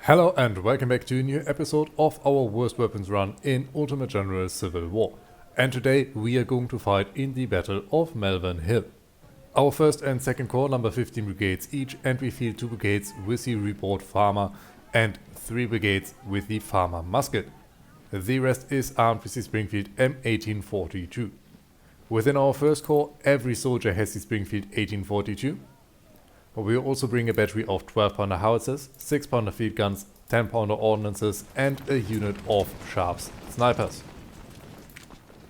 Hello and welcome back to a new episode of our Worst Weapons run in Ultimate General Civil War. And today we are going to fight in the Battle of Malvern Hill. Our 1st and 2nd Corps number 15 brigades each, and we field 2 brigades with the Report Farmer and 3 brigades with the Farmer Musket. The rest is armed with the Springfield M1842. Within our 1st Corps, every soldier has the Springfield 1842. We will also bring a battery of 12-pounder howitzers, 6-pounder field guns, 10-pounder ordnances and a unit of Sharps snipers.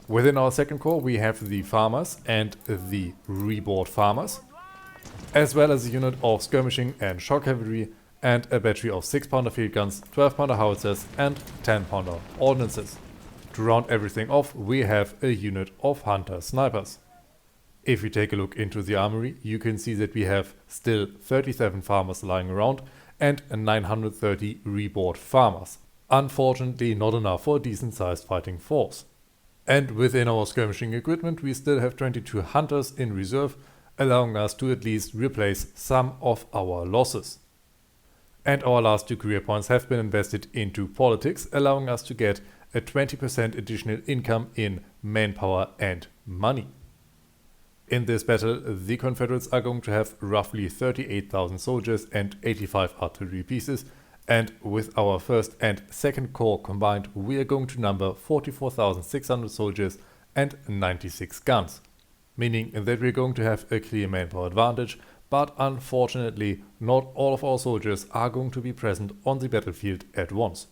Within our 2nd Corps we have the farmers and the reboard farmers, as well as a unit of skirmishing and shock cavalry and a battery of 6-pounder field guns, 12-pounder howitzers and 10-pounder ordnances. To round everything off, we have a unit of hunter snipers. If we take a look into the armory, you can see that we have still 37 farmers lying around and 930 reboard farmers. Unfortunately not enough for a decent sized fighting force. And within our skirmishing equipment we still have 22 hunters in reserve, allowing us to at least replace some of our losses. And our last 2 career points have been invested into politics, allowing us to get a 20% additional income in manpower and money. In this battle, the Confederates are going to have roughly 38,000 soldiers and 85 artillery pieces, and with our 1st and 2nd Corps combined, we are going to number 44,600 soldiers and 96 guns, meaning that we're going to have a clear manpower advantage, but unfortunately not all of our soldiers are going to be present on the battlefield at once.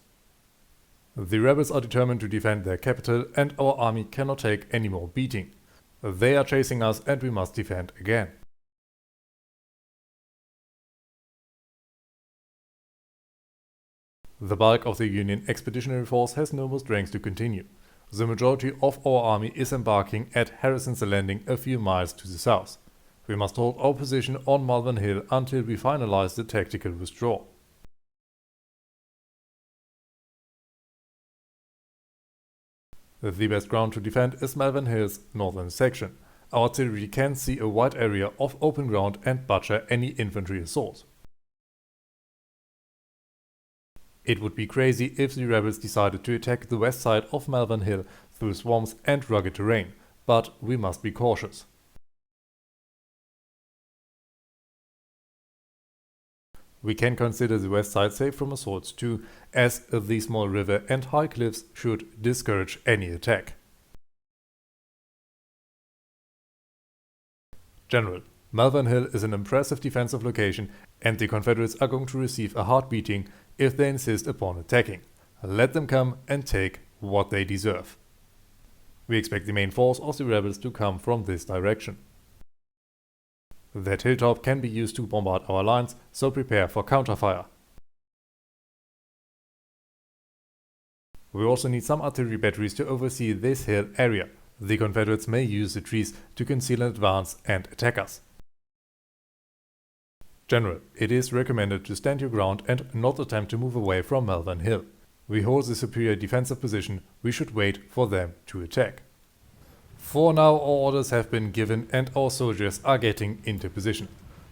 The rebels are determined to defend their capital, and our army cannot take any more beating. They are chasing us and we must defend again. The bulk of the Union Expeditionary Force has no more strength to continue. The majority of our army is embarking at Harrison's Landing a few miles to the south. We must hold our position on Malvern Hill until we finalize the tactical withdrawal. The best ground to defend is Malvern Hill's northern section. Our artillery can see a wide area of open ground and butcher any infantry assault. It would be crazy if the rebels decided to attack the west side of Malvern Hill through swamps and rugged terrain, but we must be cautious. We can consider the west side safe from assaults too, as the small river and high cliffs should discourage any attack. General, Malvern Hill is an impressive defensive location and the Confederates are going to receive a hard beating if they insist upon attacking. Let them come and take what they deserve. We expect the main force of the rebels to come from this direction. That hilltop can be used to bombard our lines, so prepare for counterfire. We also need some artillery batteries to oversee this hill area. The Confederates may use the trees to conceal an advance and attack us. General, it is recommended to stand your ground and not attempt to move away from Malvern Hill. We hold the superior defensive position, we should wait for them to attack. For now our orders have been given and our soldiers are getting into position.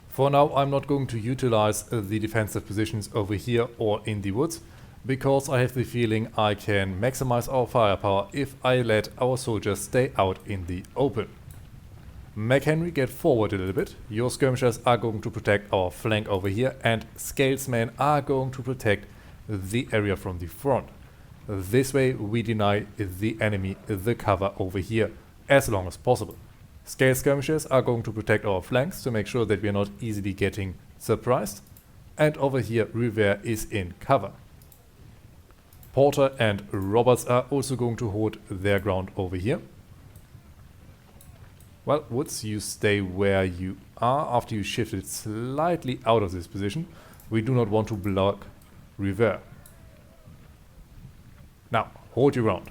For now I'm not going to utilize the defensive positions over here or in the woods, because I have the feeling I can maximize our firepower if I let our soldiers stay out in the open. McHenry, get forward a little bit. Your skirmishers are going to protect our flank over here, and Scales' men are going to protect the area from the front. This way we deny the enemy the cover over here as long as possible. Scale skirmishers are going to protect our flanks to make sure that we are not easily getting surprised. And over here Rivere is in cover. Porter and Roberts are also going to hold their ground over here. Well, Woods, you stay where you are after you shifted slightly out of this position. We do not want to block Rivere. Now, hold your ground.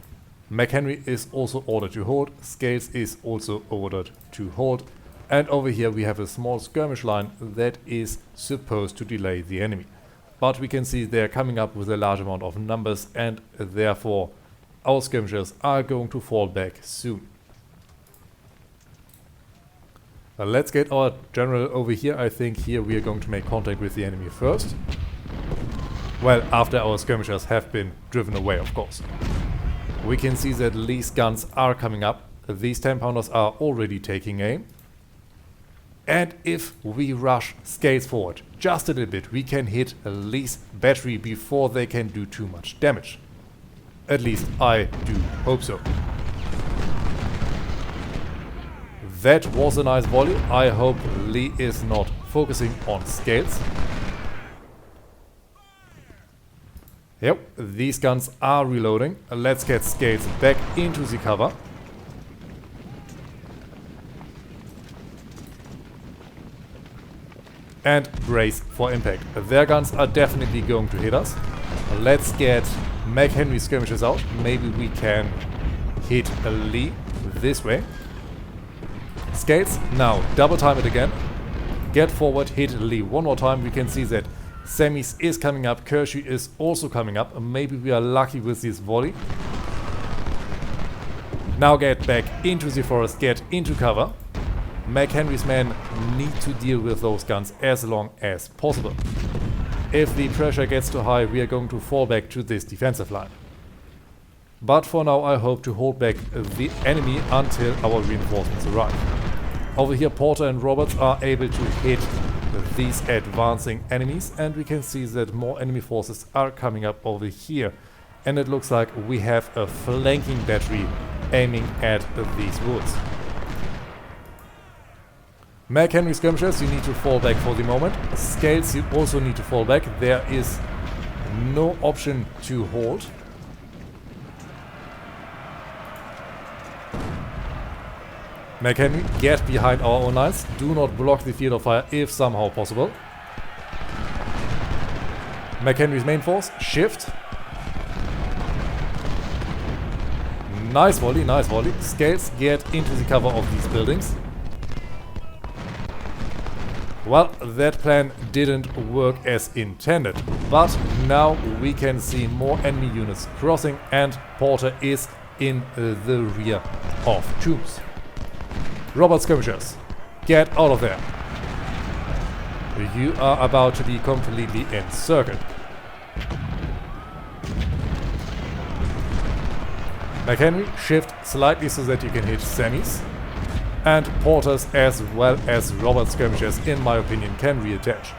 McHenry is also ordered to hold, Scales is also ordered to hold, and over here we have a small skirmish line that is supposed to delay the enemy. But we can see they're coming up with a large amount of numbers, and therefore our skirmishers are going to fall back soon. Let's get our general over here. I think here we are going to make contact with the enemy first. Well, after our skirmishers have been driven away, of course. We can see that Lee's guns are coming up. These 10-pounders are already taking aim. And if we rush Scales forward just a little bit, we can hit Lee's battery before they can do too much damage. At least I do hope so. That was a nice volley. I hope Lee is not focusing on Scales. Yep, these guns are reloading. Let's get Scales back into the cover. And brace for impact. Their guns are definitely going to hit us. Let's get McHenry skirmishes out. Maybe we can hit Lee this way. Scales, now double time it again. Get forward, hit Lee one more time. We can see that Semis is coming up, Kershaw is also coming up. Maybe we are lucky with this volley. Now get back into the forest, get into cover. McHenry's men need to deal with those guns as long as possible. If the pressure gets too high, we are going to fall back to this defensive line. But for now I hope to hold back the enemy until our reinforcements arrive. Over here Porter and Roberts are able to hit these advancing enemies, and we can see that more enemy forces are coming up over here. And it looks like we have a flanking battery aiming at these woods. McHenry skirmishers, you need to fall back for the moment. Scales, you also need to fall back. There is no option to hold. McHenry, get behind our own lines. Do not block the field of fire if somehow possible. McHenry's main force, shift. Nice volley, nice volley. Scales, get into the cover of these buildings. Well, that plan didn't work as intended, but now we can see more enemy units crossing, and Porter is in the rear of troops. Robert skirmishers, get out of there. You are about to be completely encircled. McHenry, shift slightly so that you can hit semis. And Porters as well as Robert skirmishers, in my opinion, can reattach.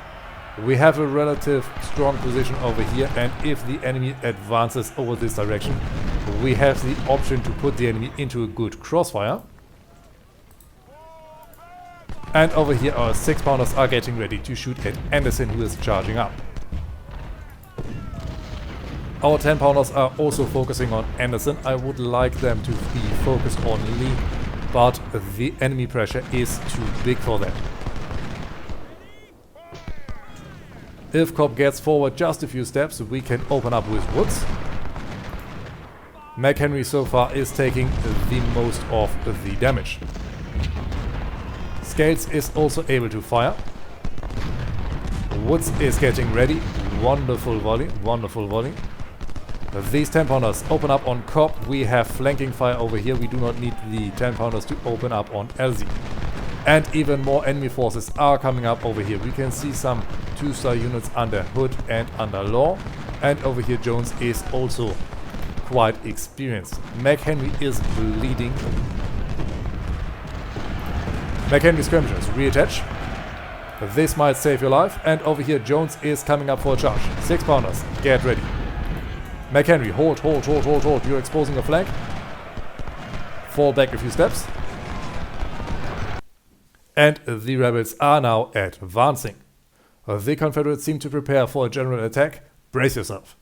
We have a relative strong position over here, and if the enemy advances over this direction, we have the option to put the enemy into a good crossfire. And over here our 6-pounders are getting ready to shoot at Anderson, who is charging up. Our 10-pounders are also focusing on Anderson. I would like them to be focused on Lee, but the enemy pressure is too big for that. If Cobb gets forward just a few steps, we can open up with Woods. McHenry so far is taking the most of the damage. Scales is also able to fire. Woods is getting ready. Wonderful volley, wonderful volley. These 10-pounders open up on Cobb. We have flanking fire over here. We do not need the 10-pounders to open up on LZ. And even more enemy forces are coming up over here. We can see some 2-star units under Hood and under Law. And over here Jones is also quite experienced. McHenry is bleeding. McHenry skirmishers, reattach. This might save your life. And over here Jones is coming up for a charge. 6-pounders, get ready. McHenry, hold, hold, hold, hold, hold. You're exposing a flank. Fall back a few steps. And the rebels are now advancing. The Confederates seem to prepare for a general attack. Brace yourself.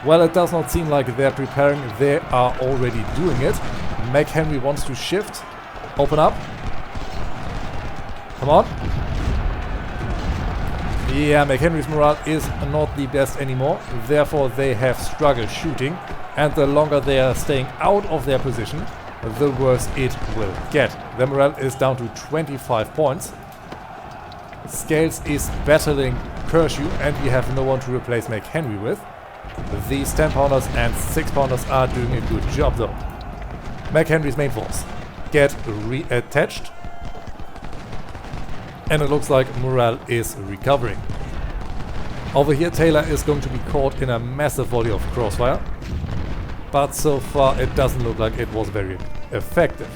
Well, it does not seem like they're preparing. They are already doing it. McHenry wants to shift. Open up. Come on. Yeah, McHenry's morale is not the best anymore. Therefore, they have struggled shooting. And the longer they are staying out of their position, the worse it will get. Their morale is down to 25 points. Scales is battling Kershaw, and we have no one to replace McHenry with. These 10-pounders and 6-pounders are doing a good job though. McHenry's main force, get reattached. And it looks like morale is recovering. Over here, Taylor is going to be caught in a massive volley of crossfire. But so far, it doesn't look like it was very effective.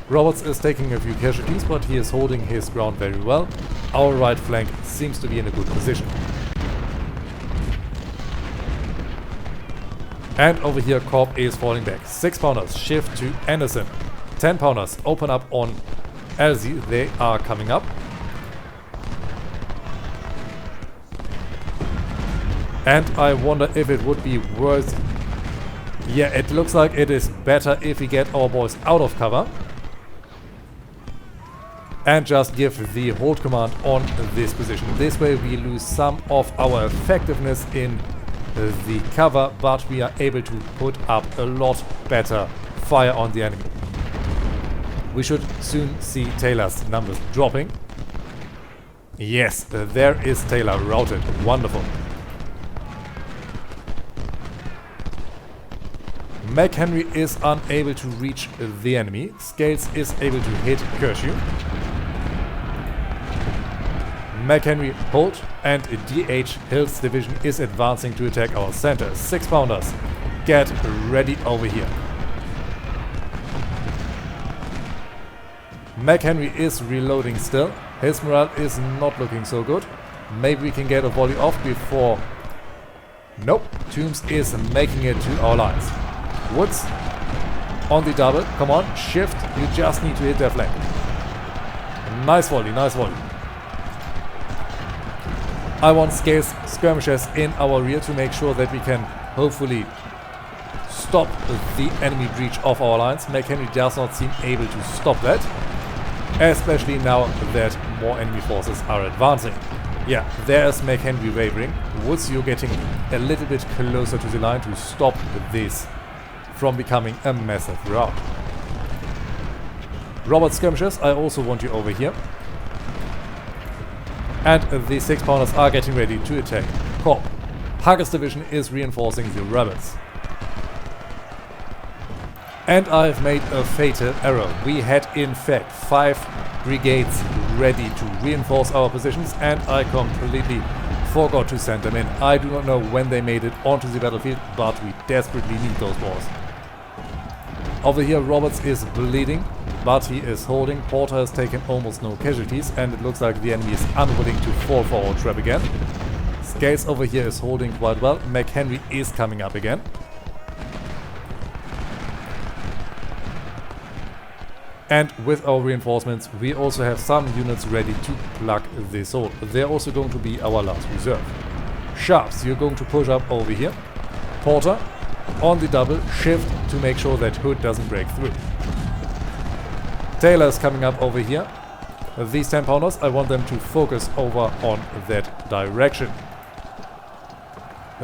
Roberts is taking a few casualties, but he is holding his ground very well. Our right flank seems to be in a good position. And over here, Corp is falling back. 6-pounders shift to Anderson. 10-pounders open up on Elsie. They are coming up. And I wonder if it would be worth... Yeah, it looks like it is better if we get our boys out of cover. And just give the hold command on this position. This way we lose some of our effectiveness in the cover, but we are able to put up a lot better fire on the enemy. We should soon see Taylor's numbers dropping. Yes, there is Taylor routed. Wonderful. McHenry is unable to reach the enemy. Scales is able to hit Kershew. McHenry hold, and DH Hill's division is advancing to attack our center. 6-pounders, get ready over here. McHenry is reloading still. His morale is not looking so good. Maybe we can get a volley off before... Nope, Toombs is making it to our lines. Woods on the double. Come on, shift. You just need to hit their flank. Nice volley, nice volley. I want Scales skirmishers in our rear to make sure that we can hopefully stop the enemy breach of our lines. McHenry does not seem able to stop that, especially now that more enemy forces are advancing. Yeah, there's McHenry wavering. Woods, you're getting a little bit closer to the line to stop this from becoming a massive rout. Robert skirmishers, I also want you over here. And the 6-pounders are getting ready to attack Corp. Hager's division is reinforcing the rebels. And I've made a fatal error. We had in fact 5 brigades ready to reinforce our positions, and I completely forgot to send them in. I do not know when they made it onto the battlefield, but we desperately need those wars. Over here, Roberts is bleeding, but he is holding. Porter has taken almost no casualties, and it looks like the enemy is unwilling to fall for our trap again. Scales over here is holding quite well. McHenry is coming up again. And with our reinforcements, we also have some units ready to plug this hole. They're also going to be our last reserve. Sharps, you're going to push up over here. Porter, on the double, shift to make sure that Hood doesn't break through. Taylor's coming up over here. These 10-pounders, I want them to focus over on that direction.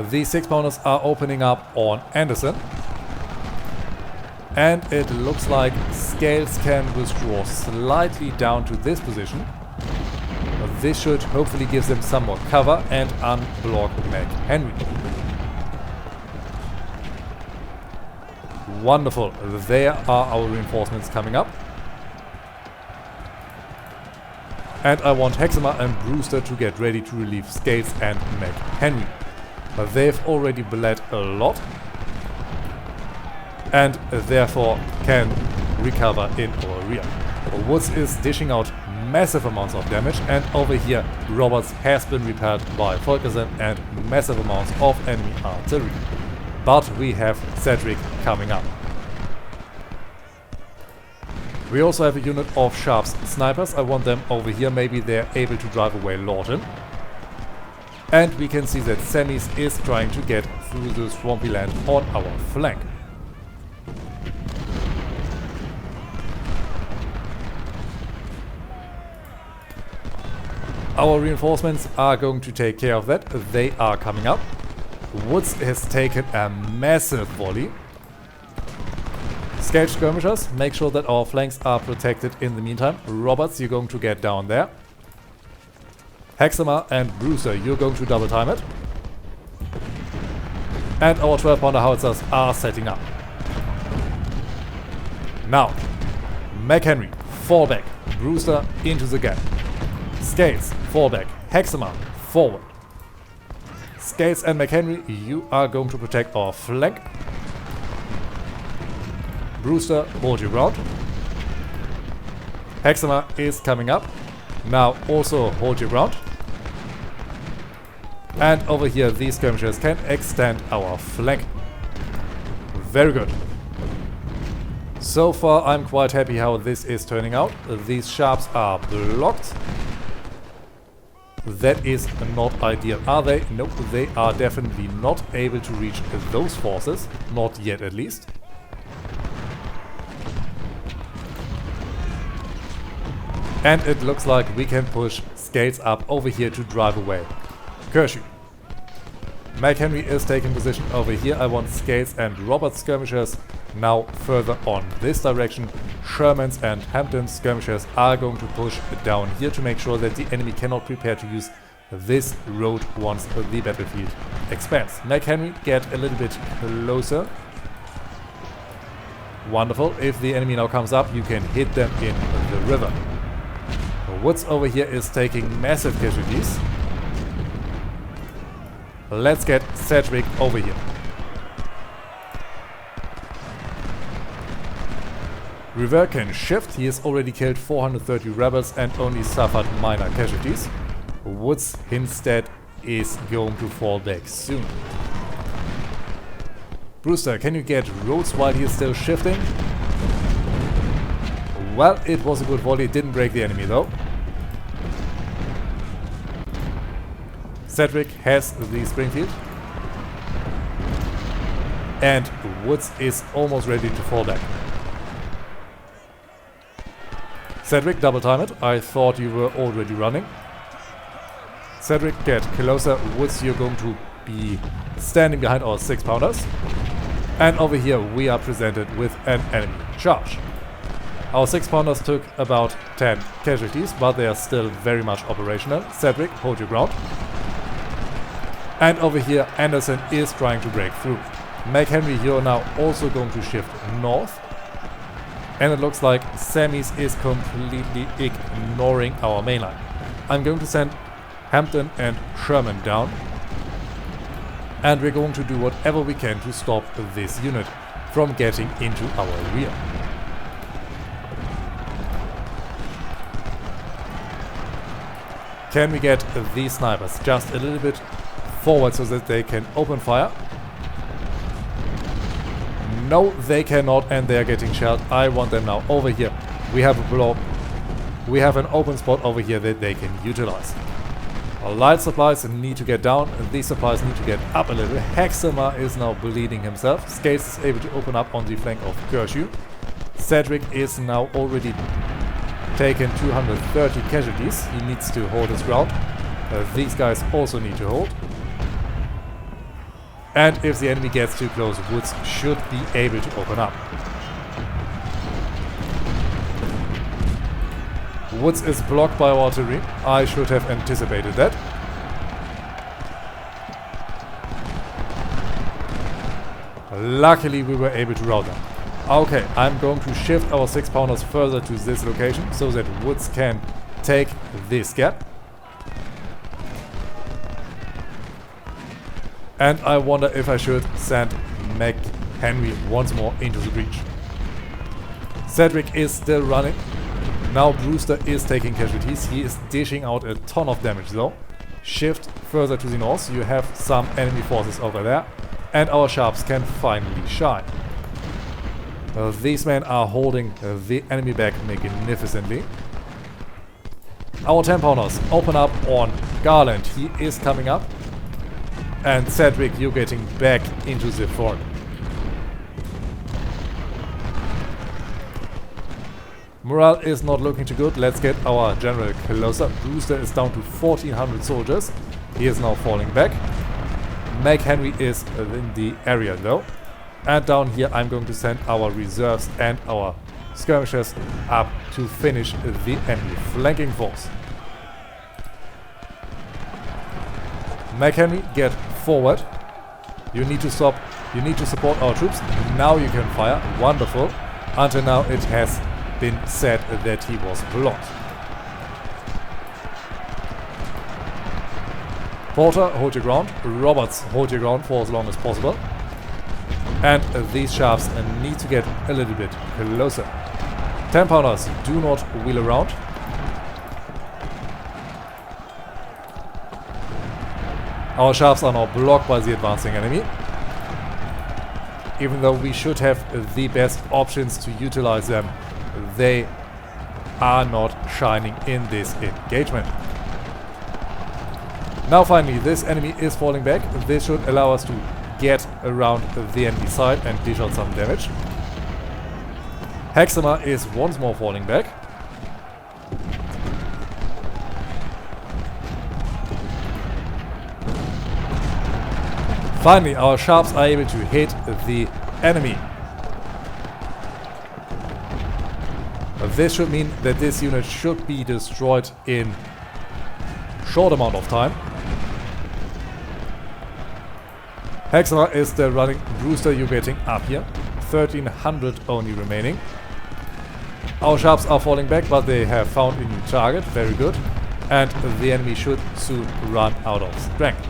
These 6-pounders are opening up on Anderson. And it looks like Scales can withdraw slightly down to this position. This should hopefully give them some more cover and unblock McHenry. Wonderful. There are our reinforcements coming up. And I want Hexamer and Brewster to get ready to relieve Scales and McHenry. But they've already bled a lot, and therefore can recover in our rear. Woods is dishing out massive amounts of damage, and over here Roberts has been repaired by Folkesen and massive amounts of enemy artillery. But we have Cedric coming up. We also have a unit of Sharps snipers. I want them over here. Maybe they're able to drive away Lawton. And we can see that Semis is trying to get through the swampy land on our flank. Our reinforcements are going to take care of that. They are coming up. Woods has taken a massive volley. Scale skirmishers, make sure that our flanks are protected in the meantime. Roberts, you're going to get down there. Hexamer and Brewster, you're going to double time it. And our 12-pounder howitzers are setting up. Now, McHenry, fall back. Brewster into the gap. Scales, fall back. Hexamer, forward. Scales and McHenry, you are going to protect our flank. Brewster, hold your ground. Hexamer is coming up. Now also hold your ground. And over here these skirmishers can extend our flank. Very good. So far I'm quite happy how this is turning out. These sharps are blocked. That is not ideal. Are they? Nope, they are definitely not able to reach those forces. Not yet at least. And it looks like we can push Scales up over here to drive away Kershaw. McHenry is taking position over here. I want Scales and Robert's skirmishers now further on this direction. Sherman's and Hampton's skirmishers are going to push down here to make sure that the enemy cannot prepare to use this road once the battlefield expands. McHenry, get a little bit closer. Wonderful. If the enemy now comes up, you can hit them in the river. Woods over here is taking massive casualties. Let's get Sedgwick over here. Rivera can shift. He has already killed 430 rebels and only suffered minor casualties. Woods instead is going to fall back soon. Brewster, can you get Rhodes while he is still shifting? Well, it was a good volley. It didn't break the enemy though. Sedgwick has the Springfield. And Woods is almost ready to fall back. Sedgwick, double time it. I thought you were already running. Sedgwick, get closer. Woods, you're going to be standing behind our 6-pounders. And over here we are presented with an enemy charge. Our 6-pounders took about 10 casualties, but they are still very much operational. Sedgwick, hold your ground. And over here Anderson is trying to break through. McHenry, you're now also going to shift north. And it looks like Sammy's is completely ignoring our main line. I'm going to send Hampton and Sherman down. And we're going to do whatever we can to stop this unit from getting into our rear. Can we get these snipers just a little bit forward so that they can open fire? No, they cannot, and they are getting shelled. I want them now over here. We have a block. We have an open spot over here that they can utilize. Our light supplies need to get down. These supplies need to get up a little. Hexamer is now bleeding himself. Scales is able to open up on the flank of Kershaw. Sedgwick is now already taken 230 casualties. He needs to hold his ground. These guys also need to hold. And if the enemy gets too close, Woods should be able to open up. Woods is blocked by artillery. I should have anticipated that. Luckily we were able to rout them. Okay, I'm going to shift our 6-pounders further to this location so that Woods can take this gap. And I wonder if I should send McHenry once more into the breach. Sedgwick is still running. Now Brewster is taking casualties. He is dishing out a ton of damage though. Shift further to the north. You have some enemy forces over there. And our sharps can finally shine. These men are holding the enemy back magnificently. Our 10-pounders open up on Garland. He is coming up. And Sedgwick, you're getting back into the fort. Morale is not looking too good. Let's get our general closer. Brewster is down to 1400 soldiers. He is now falling back. McHenry is in the area though. And down here I'm going to send our reserves and our skirmishers up to finish the enemy flanking force. McHenry, get forward. You need to stop. You need to support our troops. Now you can fire. Wonderful. Until now it has been said that he was blocked. Porter, hold your ground. Roberts, hold your ground for as long as possible. And these shafts need to get a little bit closer. 10-pounders, do not wheel around. Our shafts are now blocked by the advancing enemy. Even though we should have the best options to utilize them, they are not shining in this engagement. Now finally, this enemy is falling back. This should allow us to get around the enemy side and dish out some damage. Hexamer is once more falling back. Finally, our sharps are able to hit the enemy. This should mean that this unit should be destroyed in short amount of time. Hexamer is still running. Brewster, you're getting up here. 1300 only remaining. Our sharps are falling back, but they have found a new target. Very good. And the enemy should soon run out of strength.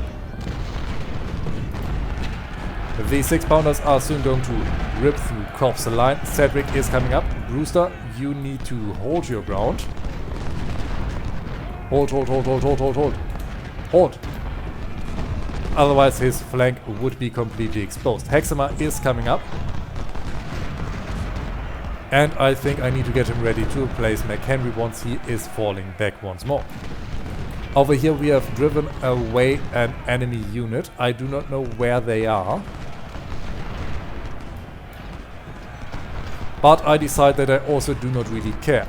The 6-pounders are soon going to rip through Corp's line. Cedric is coming up. Brewster, you need to hold your ground. Hold, hold, hold, hold, hold, hold, hold. Hold. Otherwise his flank would be completely exposed. Hexamer is coming up. And I think I need to get him ready to replace McHenry once he is falling back once more. Over here we have driven away an enemy unit. I do not know where they are. But I decide that I also do not really care.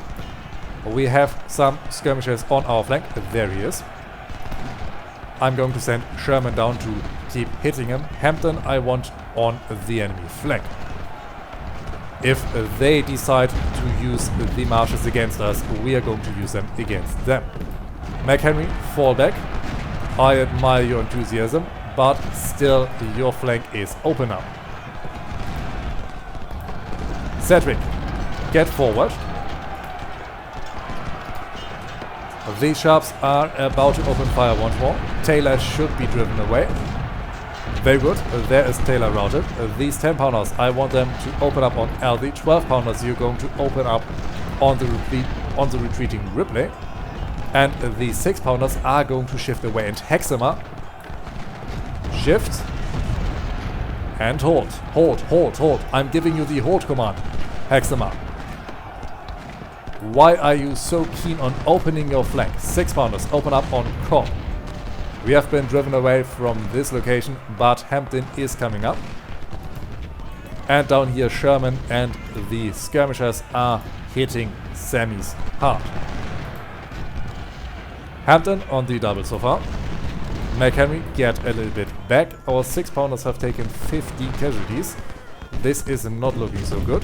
We have some skirmishers on our flank. There he is. I'm going to send Sherman down to keep hitting him. Hampton I want on the enemy flank. If they decide to use the marshes against us, we are going to use them against them. McHenry, fall back. I admire your enthusiasm, but still your flank is open now. Cedric, get forward. These sharps are about to open fire once more. Taylor should be driven away. Very good, there is Taylor routed. These 10-pounders, I want them to open up on Aldi. 12-pounders, you're going to open up on the retreating Ripley. And the 6-pounders are going to shift away. And Hexamer, shift and hold. Hold, hold, hold. I'm giving you the hold command, Hexamer. Why are you so keen on opening your flank? 6-pounders, open up on Cobb. We have been driven away from this location, but Hampton is coming up. And down here Sherman and the skirmishers are hitting semis hard. Hampton on the double so far. McHenry, get a little bit back. Our 6-pounders have taken 50 casualties. This is not looking so good.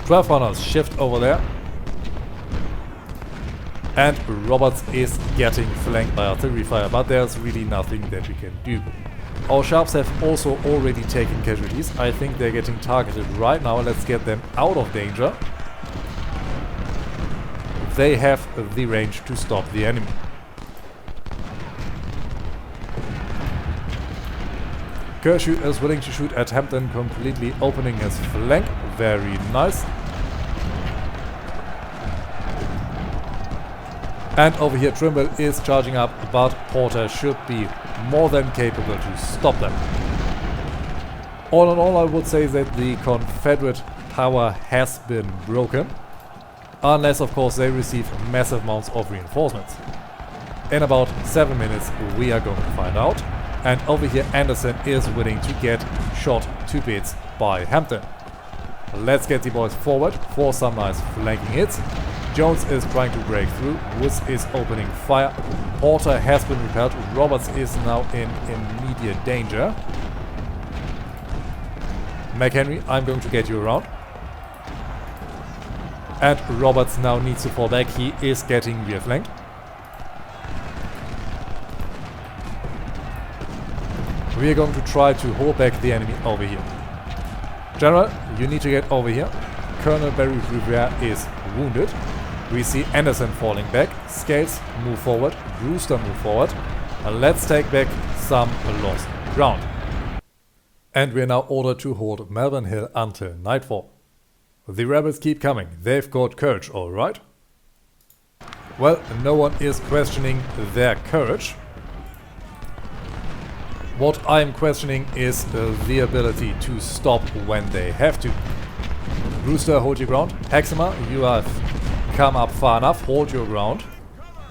12-pounders shift over there. And Roberts is getting flanked by artillery fire, but there's really nothing that we can do. Our sharps have also already taken casualties. I think they're getting targeted right now. Let's get them out of danger. They have the range to stop the enemy. Kershaw is willing to shoot at Hampton, completely opening his flank. Very nice. And over here Trimble is charging up, but Porter should be more than capable to stop them. All in all, I would say that the Confederate power has been broken. Unless, of course, they receive massive amounts of reinforcements. In about 7 minutes, we are going to find out. And over here, Anderson is willing to get shot to bits by Hampton. Let's get the boys forward for some nice flanking hits. Jones is trying to break through. Woods is opening fire. Porter has been repelled. Roberts is now in immediate danger. McHenry, I'm going to get you around. And Roberts now needs to fall back. He is getting rear flanked. We are going to try to hold back the enemy over here. General, you need to get over here. Colonel Barry Rivera is wounded. We see Anderson falling back. Scales, move forward. Brewster, move forward. Let's take back some lost ground. And we are now ordered to hold Malvern Hill until nightfall. The rebels keep coming. They've got courage, alright? Well, no one is questioning their courage. What I am questioning is the ability to stop when they have to. Brewster, hold your ground. Hexamer, you have come up far enough. Hold your ground.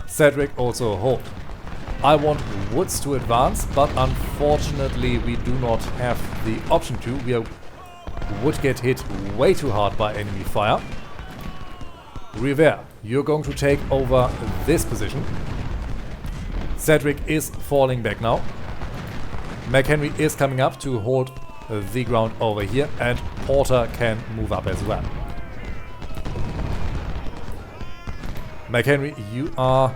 Cedric, also hold. I want Woods to advance, but unfortunately we do not have the option to. We would get hit way too hard by enemy fire. Rivera, you're going to take over this position. Cedric is falling back now. McHenry is coming up to hold the ground over here, and Porter can move up as well. McHenry, you are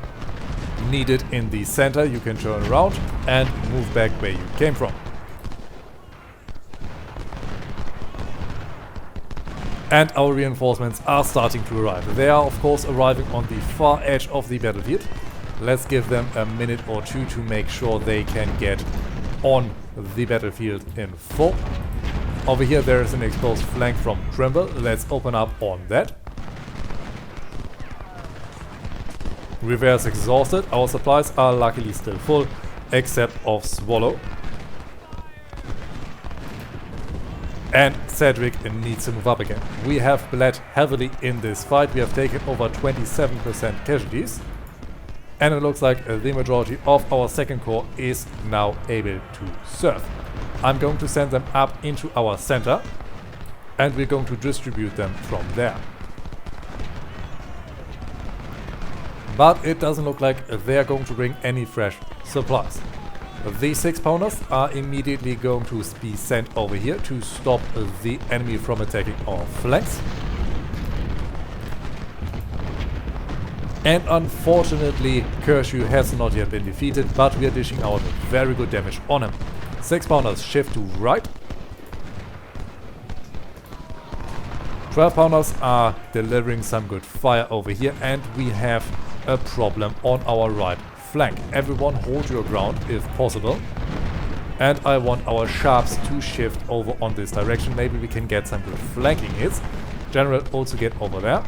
needed in the center. You can turn around and move back where you came from. And our reinforcements are starting to arrive. They are of course arriving on the far edge of the battlefield. Let's give them a minute or two to make sure they can get on the battlefield in full. Over here there is an exposed flank from Trimble. Let's open up on that. Rivera's exhausted. Our supplies are luckily still full, except of Swallow. And Cedric needs to move up again. We have bled heavily in this fight. We have taken over 27% casualties. And it looks like the majority of our second corps is now able to serve. I'm going to send them up into our center, and we're going to distribute them from there. But it doesn't look like they're going to bring any fresh supplies. The 6-pounders are immediately going to be sent over here to stop the enemy from attacking our flanks. And unfortunately, Kershaw has not yet been defeated, but we are dishing out very good damage on him. 6-pounders shift to right. 12-pounders are delivering some good fire over here, and we have a problem on our right flank. Everyone hold your ground if possible. And I want our sharps to shift over on this direction. Maybe we can get some good flanking hits. General, also get over there.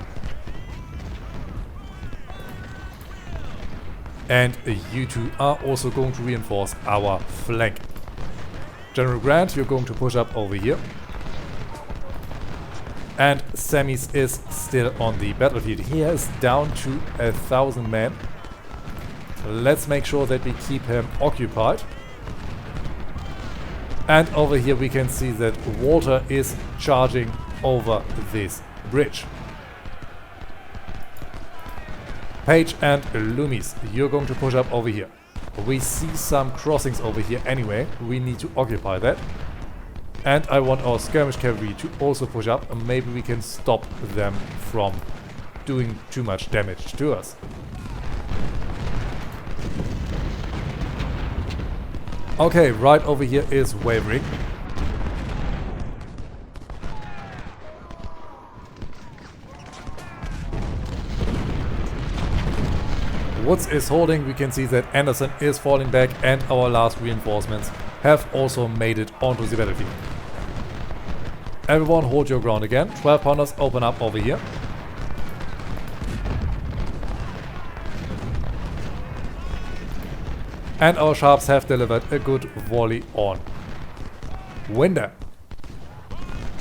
And you two are also going to reinforce our flank. General Grant, you're going to push up over here. And Sammys is still on the battlefield. He is down to 1,000 men. Let's make sure that we keep him occupied. And over here we can see that Walter is charging over this bridge. Page and Loomis, you're going to push up over here. We see some crossings over here anyway. We need to occupy that. And I want our skirmish cavalry to also push up, and maybe we can stop them from doing too much damage to us. Okay, right over here is wavering. Woods is holding. We can see that Anderson is falling back, and our last reinforcements have also made it onto the battlefield. Everyone hold your ground again. 12-pounders open up over here. And our sharps have delivered a good volley on Winder.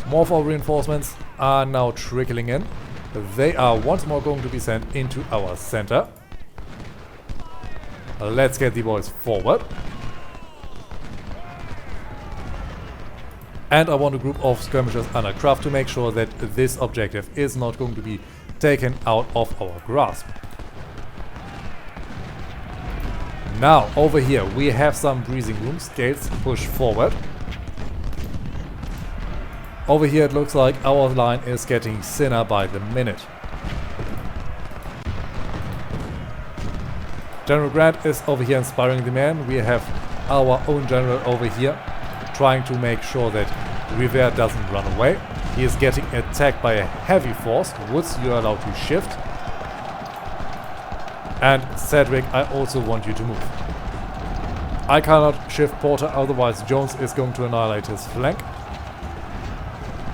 More of our reinforcements are now trickling in. They are once more going to be sent into our center. Let's get the boys forward. And I want a group of skirmishers under craft to make sure that this objective is not going to be taken out of our grasp. Now, over here we have some breathing room. Scales push forward. Over here it looks like our line is getting thinner by the minute. General Grant is over here inspiring the men. We have our own general over here trying to make sure that Rivera doesn't run away. He is getting attacked by a heavy force. Woods, you are allowed to shift. And Cedric, I also want you to move. I cannot shift Porter, otherwise Jones is going to annihilate his flank.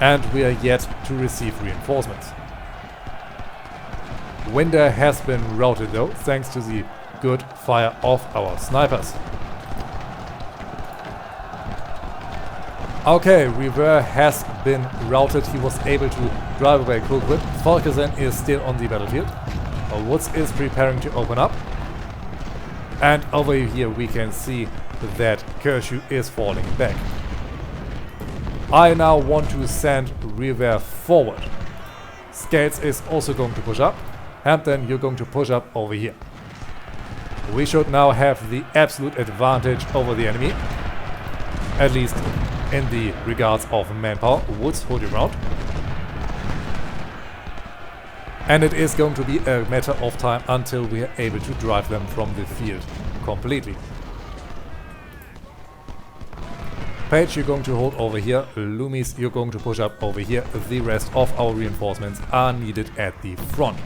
And we are yet to receive reinforcements. Winder has been routed though, thanks to the good fire of our snipers. Okay, River has been routed. He was able to drive away Cookwood. Volkersen is still on the battlefield. Woods is preparing to open up. And over here we can see that Kershaw is falling back. I now want to send River forward. Scales is also going to push up. Hampton, you're going to push up over here. We should now have the absolute advantage over the enemy. At least in the regards of manpower. Woods, hold your ground. And it is going to be a matter of time until we are able to drive them from the field completely. Page, you're going to hold over here. Loomis, you're going to push up over here. The rest of our reinforcements are needed at the front.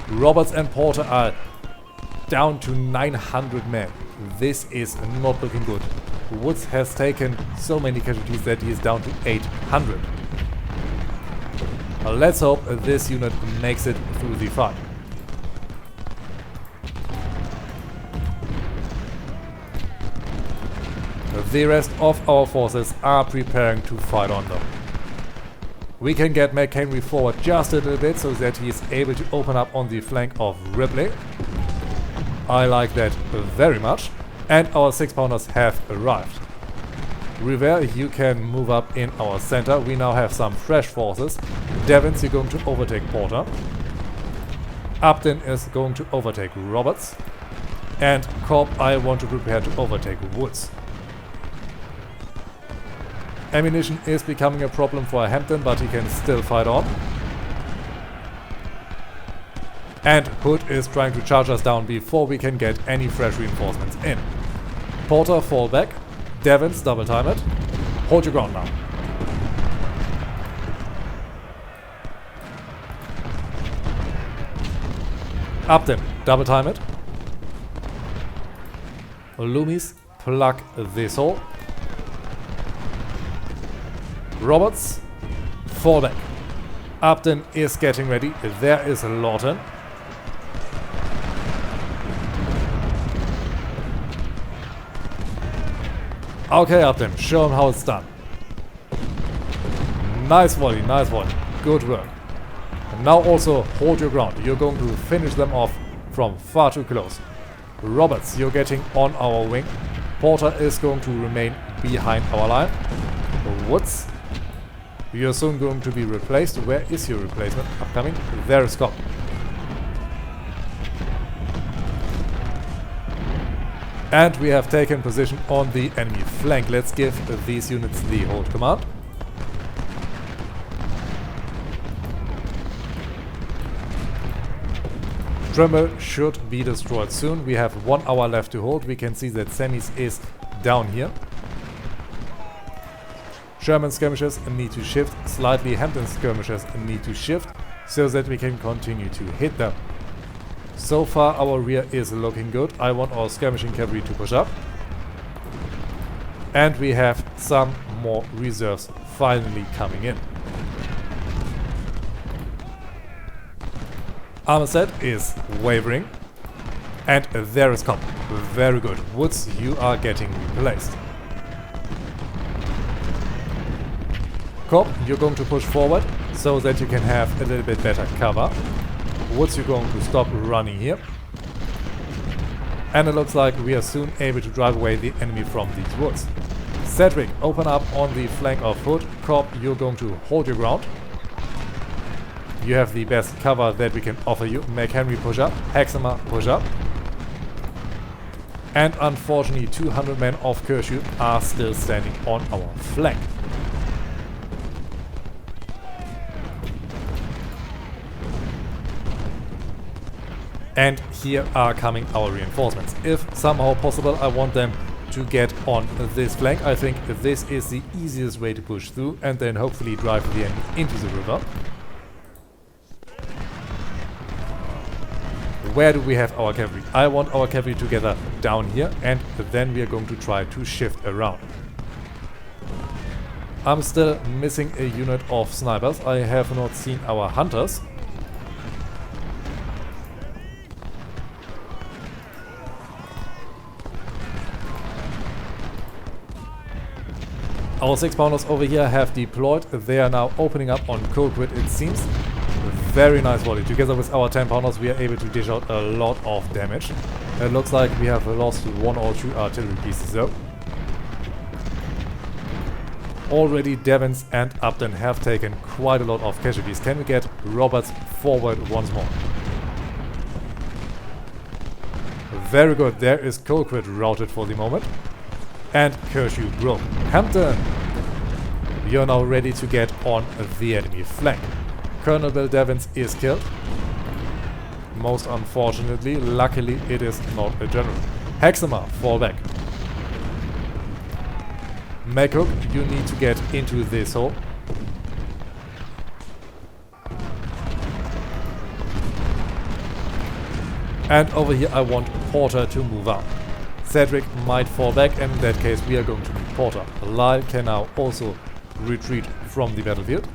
Roberts and Porter are down to 900 men. This is not looking good. Woods has taken so many casualties that he is down to 800. Let's hope this unit makes it through the fight. The rest of our forces are preparing to fight on them. We can get McHenry forward just a little bit so that he is able to open up on the flank of Ripley. I like that very much. And our 6-pounders have arrived. Rivera, you can move up in our center. We now have some fresh forces. Devins, you're going to overtake Porter. Upton is going to overtake Roberts. And Corp, I want to prepare to overtake Woods. Ammunition is becoming a problem for Hampton, but he can still fight on. And Hood is trying to charge us down before we can get any fresh reinforcements in. Porter, fall back. Devins, double time it. Hold your ground now. Upton, double time it. Loomis, plug this hole. Roberts, fall back. Upton is getting ready. There is Lawton. Okay, Upton, show him how it's done. Nice volley, nice volley. Good work. And now also hold your ground. You're going to finish them off from far too close. Roberts, you're getting on our wing. Porter is going to remain behind our line. Woods, you're soon going to be replaced. Where is your replacement? Upcoming. There is Scott. And we have taken position on the enemy flank. Let's give these units the hold command. Trimble should be destroyed soon. We have 1 hour left to hold. We can see that Semis is down here. Sherman skirmishers need to shift slightly. Hampton skirmishers need to shift so that we can continue to hit them. So far our rear is looking good. I want our skirmishing cavalry to push up. And we have some more reserves finally coming in. Armistead is wavering. And there is Cobb. Very good. Woods, you are getting replaced. Cobb, you're going to push forward so that you can have a little bit better cover. Woods, you're going to stop running here. And it looks like we are soon able to drive away the enemy from these woods. Cedric, open up on the flank of Hood. Cobb, you're going to hold your ground. You have the best cover that we can offer you. McHenry, push up. Hexamer, push up. And unfortunately 200 men of Kershaw are still standing on our flank. And here are coming our reinforcements. If somehow possible, I want them to get on this flank. I think this is the easiest way to push through and then hopefully drive the enemy into the river. Where do we have our cavalry? I want our cavalry to gather down here, and then we are going to try to shift around. I'm still missing a unit of snipers. I have not seen our hunters. Our 6-pounders over here have deployed. They are now opening up on Colquitt, it seems. Very nice volley. Together with our 10-pounders we are able to dish out a lot of damage. It looks like we have lost 1 or 2 artillery pieces though. Already Devons and Upton have taken quite a lot of casualties. Can we get Roberts forward once more? Very good. There is Colquitt routed for the moment. And Kershew broke. Hampton, you're now ready to get on the enemy flank. Colonel Bill Devons is killed. Most unfortunately, luckily it is not a general. Hexamer, fall back. Maycock, you need to get into this hole. And over here I want Porter to move out. Cedric might fall back, and in that case we are going to need Porter. Lyle can now also retreat from the battlefield.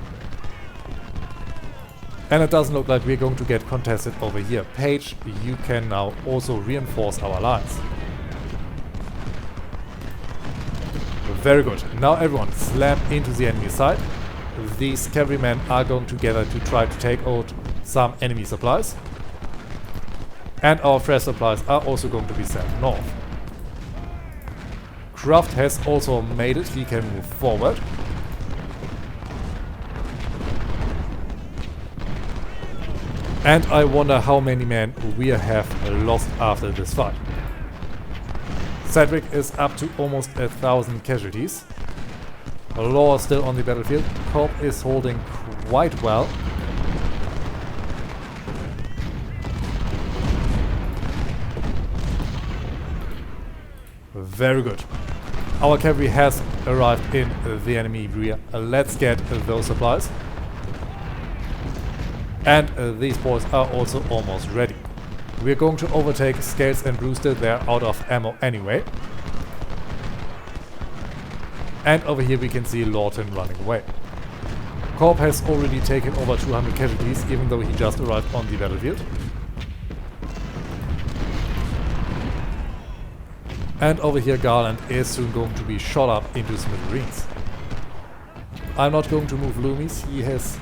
And it doesn't look like we're going to get contested over here. Page, you can now also reinforce our lines. Very good. Now everyone slam into the enemy side. These cavalrymen are going to gather to try to take out some enemy supplies. And our fresh supplies are also going to be sent north. Kraft has also made it. He can move forward. And I wonder how many men we have lost after this fight. Cedric is up to almost 1,000 casualties. Law is still on the battlefield. Cobb is holding quite well. Very good. Our cavalry has arrived in the enemy rear. Let's get those supplies. And these boys are also almost ready. We're going to overtake Scales and Brewster. They're out of ammo anyway. And over here we can see Lawton running away. Corp has already taken over 200 casualties, even though he just arrived on the battlefield. And over here Garland is soon going to be shot up into smithereens. I'm not going to move Loomis. He has...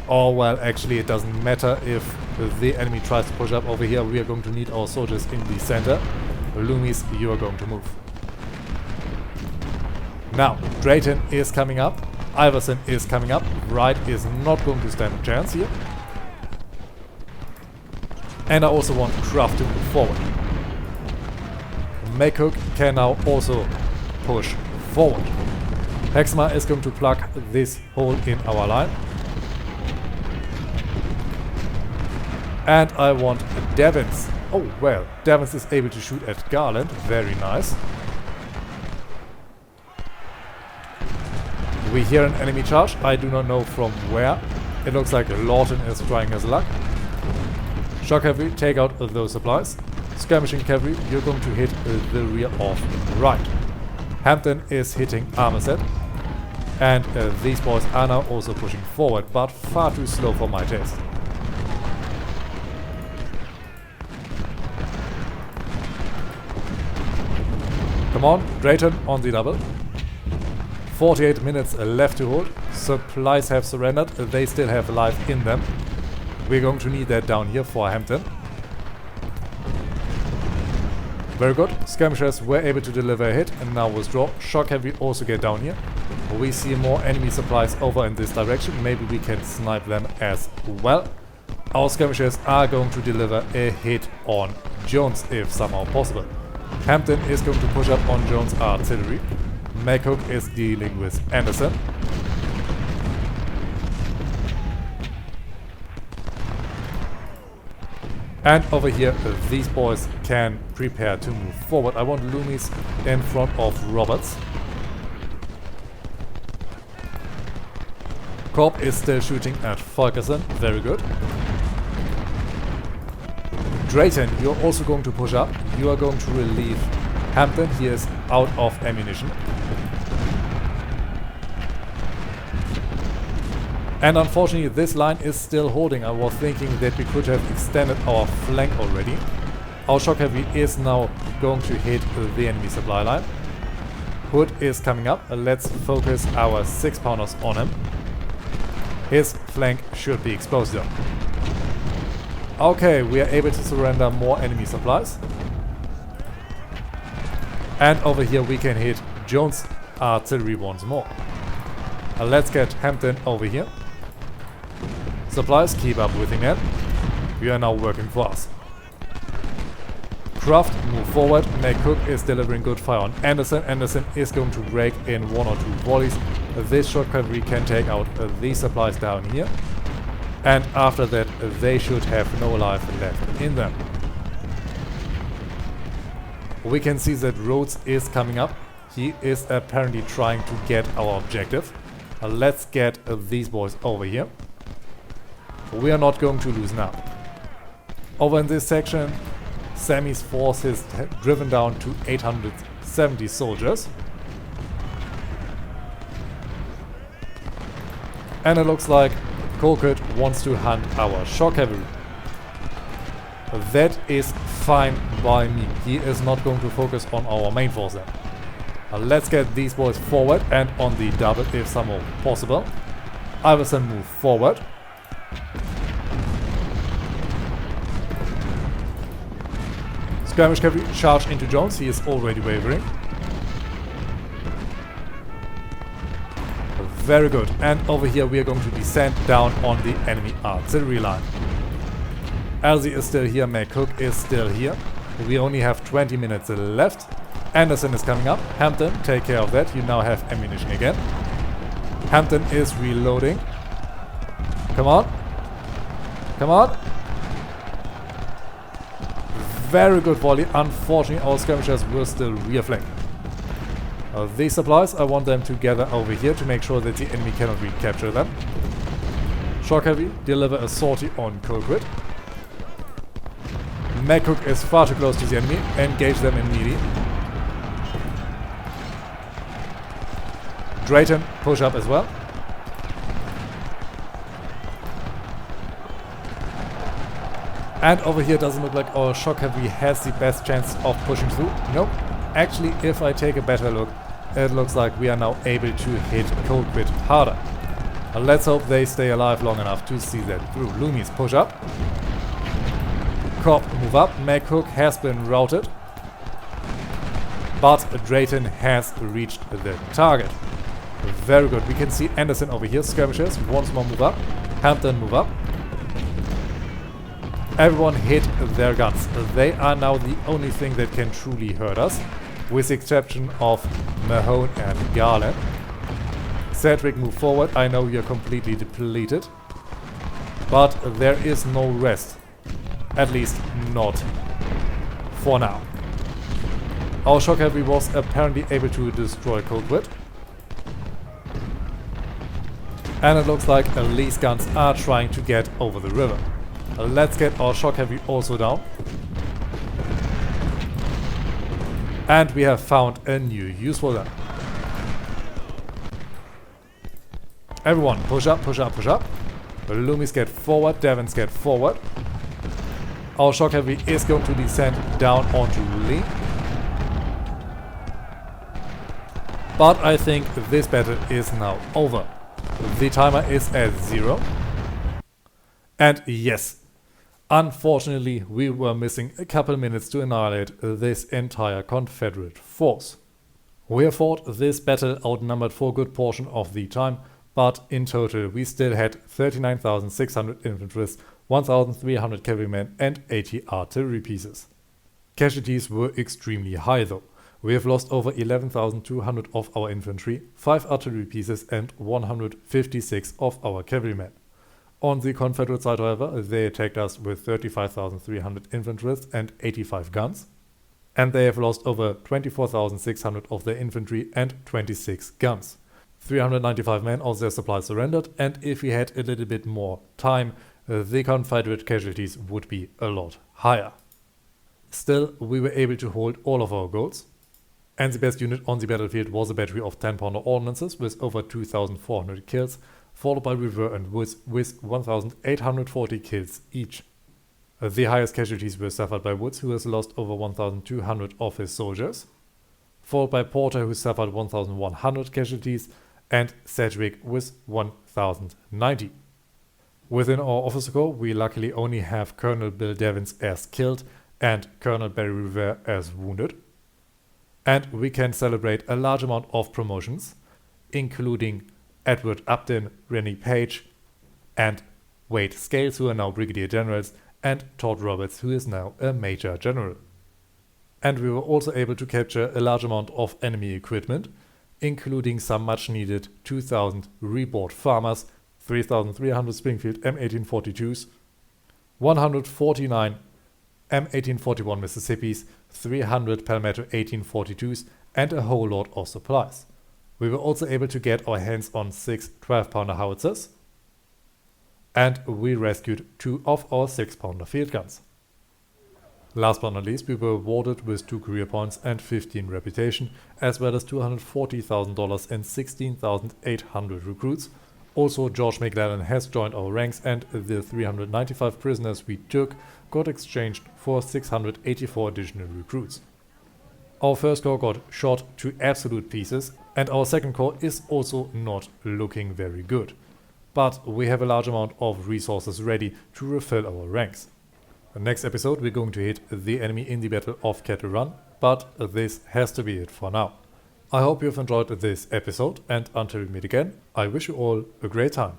Oh well, actually it doesn't matter if the enemy tries to push up over here. We are going to need our soldiers in the center. Loomis, you are going to move. Now, Drayton is coming up. Iverson is coming up. Wright is not going to stand a chance here. And I also want Kraft to move forward. Maycock can now also push forward. Hexma is going to plug this hole in our line. And I want Devons. Oh well, Devons is able to shoot at Garland. Very nice. We hear an enemy charge. I do not know from where. It looks like Lawton is trying his luck. Shock cavalry, take out those supplies. Skirmishing cavalry, you're going to hit the rear of Wright. Hampton is hitting Armistead. And these boys are now also pushing forward, but far too slow for my taste. Come on, Drayton on the double. 48 minutes left to hold. Supplies have surrendered. They still have life in them. We're going to need that down here for Hampton. Very good. Skirmishers were able to deliver a hit and now withdraw. Shock cavalry also get down here. We see more enemy supplies over in this direction. Maybe we can snipe them as well. Our skirmishers are going to deliver a hit on Jones if somehow possible. Hampton is going to push up on Jones' artillery. Maycock is dealing with Anderson. And over here, these boys can prepare to move forward. I want Loomis in front of Roberts. Corp is still shooting at Fulkerson. Very good. Drayton, you're also going to push up. You are going to relieve Hampton. He is out of ammunition. And unfortunately, this line is still holding. I was thinking that we could have extended our flank already. Our shock heavy is now going to hit the enemy supply line. Hood is coming up. Let's focus our 6-pounders on him. His flank should be exposed though. Okay, we are able to surrender more enemy supplies. And over here we can hit Jones' artillery once more. Let's get Hampton over here. Supplies, keep up with him again. We are now working for us. Craft, move forward. McCook is delivering good fire on Anderson. Anderson is going to break in 1 or 2 volleys. This short cavalry can take out these supplies down here. And after that, they should have no life left in them. We can see that Rhodes is coming up. He is apparently trying to get our objective. Let's get these boys over here. We are not going to lose now. Over in this section, Sammy's force is driven down to 870 soldiers. And it looks like Colquitt wants to hunt our shock cavalry. That is fine by me. He is not going to focus on our main force then. Let's get these boys forward and on the double if somehow possible. Iverson move forward. Skirmish cavalry charge into Jones. He is already wavering. Very good. And over here we are going to descend down on the enemy artillery line. Elsie is still here. McCook is still here. We only have 20 minutes left. Anderson is coming up. Hampton, take care of that. You now have ammunition again. Hampton is reloading. Come on. Come on. Very good volley. Unfortunately, our skirmishers were still rear flank. These supplies, I want them to gather over here to make sure that the enemy cannot recapture them. Shock heavy, deliver a sortie on Colquitt. McCook is far too close to the enemy. Engage them in melee. Drayton, push up as well. And over here doesn't look like our shock heavy has the best chance of pushing through. Nope. Actually, if I take a better look, it looks like we are now able to hit Colquitt harder. Let's hope they stay alive long enough to see that through. Loomis, push up. Cobb, move up. McCook has been routed. But Drayton has reached the target. Very good. We can see Anderson over here. Skirmishers, once more move up. Hampton, move up. Everyone hit their guns. They are now the only thing that can truly hurt us, with the exception of Mahone and Garland. Cedric, move forward. I know you're completely depleted, but there is no rest. At least not for now. Our shock heavy was apparently able to destroy Colquitt. And it looks like Lee's guns are trying to get over the river. Let's get our shock heavy also down. And we have found a new use for them. Everyone, push up, push up, push up. Loomis get forward, Devons get forward. Our shock heavy is going to descend down onto Lee. But I think this battle is now over. The timer is at 0. And yes, unfortunately we were missing a couple minutes to annihilate this entire Confederate force. We have fought this battle outnumbered for a good portion of the time, but in total we still had 39,600 infantry, 1,300 cavalrymen and 80 artillery pieces. Casualties were extremely high though. We have lost over 11,200 of our infantry, 5 artillery pieces and 156 of our cavalrymen. On the Confederate side, however, they attacked us with 35,300 infantry and 85 guns. And they have lost over 24,600 of their infantry and 26 guns. 395 men of their supplies surrendered, and if we had a little bit more time, the Confederate casualties would be a lot higher. Still, we were able to hold all of our goals, and the best unit on the battlefield was a battery of 10-pounder ordnances with over 2,400 kills, followed by Rever and Woods with 1,840 kills each. The highest casualties were suffered by Woods, who has lost over 1,200 of his soldiers, followed by Porter, who suffered 1,100 casualties, and Sedgwick with 1,090. Within our officer corps, we luckily only have Colonel Bill Devins as killed and Colonel Barry Revere as wounded. And we can celebrate a large amount of promotions, including Edward Upton, Rennie Page, and Wade Scales, who are now Brigadier Generals, and Todd Roberts, who is now a Major General. And we were also able to capture a large amount of enemy equipment, including some much needed 2,000 Rebord Farmers, 3,300 Springfield M1842s, 149 M1841 Mississippis, 300 Palmetto 1842s, and a whole lot of supplies. We were also able to get our hands on 6 12-pounder howitzers, and we rescued 2 of our 6-pounder field guns. Last but not least, we were awarded with 2 career points and 15 reputation, as well as $240,000 and 16,800 recruits. Also, George McLellan has joined our ranks, and the 395 prisoners we took got exchanged for 684 additional recruits. Our first corps got shot to absolute pieces, and our second corps is also not looking very good. But we have a large amount of resources ready to refill our ranks. The next episode we're going to hit the enemy in the Battle of Kettle Run, but this has to be it for now. I hope you've enjoyed this episode, and until we meet again, I wish you all a great time.